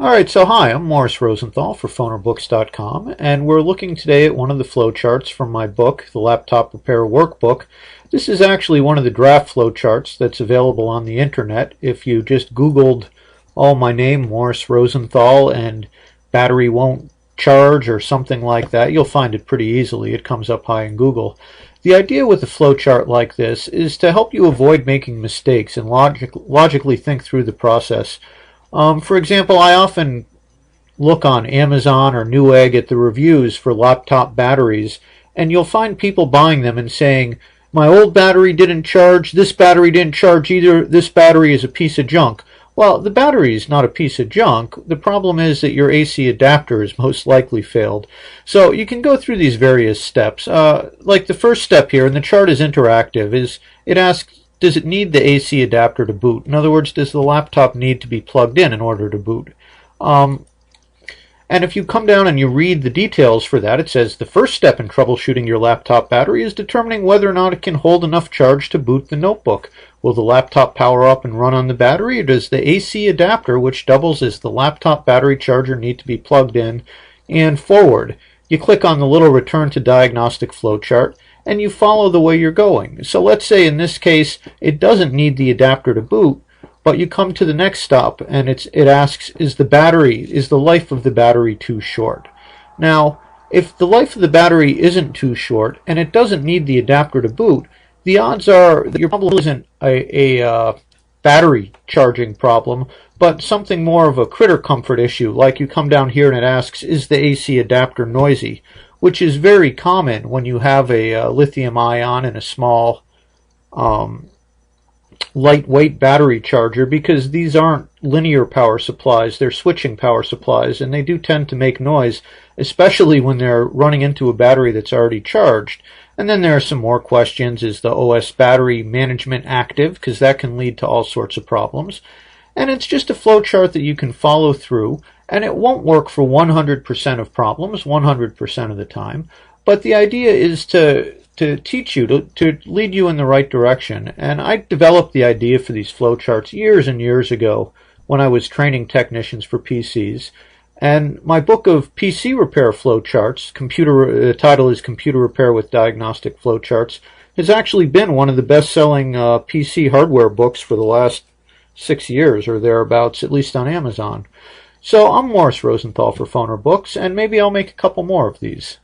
Alright, so hi, I'm Morris Rosenthal for phonerbooks.com, and we're looking today at one of the flowcharts from my book, the Laptop Repair Workbook. This is actually one of the draft flowcharts that's available on the internet. If you just Googled my name, Morris Rosenthal, and battery won't charge or something like that, you'll find it pretty easily. It comes up high in Google. The idea with a flowchart like this is to help you avoid making mistakes and logically think through the process. For example, I often look on Amazon or Newegg at the reviews for laptop batteries, and you'll find people buying them and saying, my old battery didn't charge, this battery didn't charge either, this battery is a piece of junk. Well, the battery is not a piece of junk. The problem is that your AC adapter is most likely failed. So you can go through these various steps. Like the first step here, and the chart is interactive, is it asks, does it need the AC adapter to boot? In other words, does the laptop need to be plugged in order to boot? And if you come down and you read the details for that, it says the first step in troubleshooting your laptop battery is determining whether or not it can hold enough charge to boot the notebook. Will the laptop power up and run on the battery, or does the AC adapter, which doubles as the laptop battery charger, need to be plugged in and forward? You click on the little return to diagnostic flowchart, and you follow the way you're going. So let's say in this case it doesn't need the adapter to boot, but you come to the next stop and it asks, is the life of the battery too short? Now, if the life of the battery isn't too short and it doesn't need the adapter to boot, the odds are that your problem isn't a battery charging problem, but something more of a critter comfort issue. Like you come down here and it asks, is the AC adapter noisy? Which is very common when you have a lithium ion and a small lightweight battery charger, because these aren't linear power supplies, they're switching power supplies, and they do tend to make noise, especially when they're running into a battery that's already charged. And then there are some more questions. Is the OS battery management active? Because that can lead to all sorts of problems. And it's just a flowchart that you can follow through, and it won't work for 100% of problems 100% of the time, but the idea is to teach you, to lead you in the right direction. And I developed the idea for these flowcharts years and years ago when I was training technicians for PCs. And my book of PC repair flowcharts, the title is Computer Repair with Diagnostic Flowcharts, has actually been one of the best-selling PC hardware books for the last 6 years or thereabouts, at least on Amazon. So I'm Morris Rosenthal for Phoner Books, and maybe I'll make a couple more of these.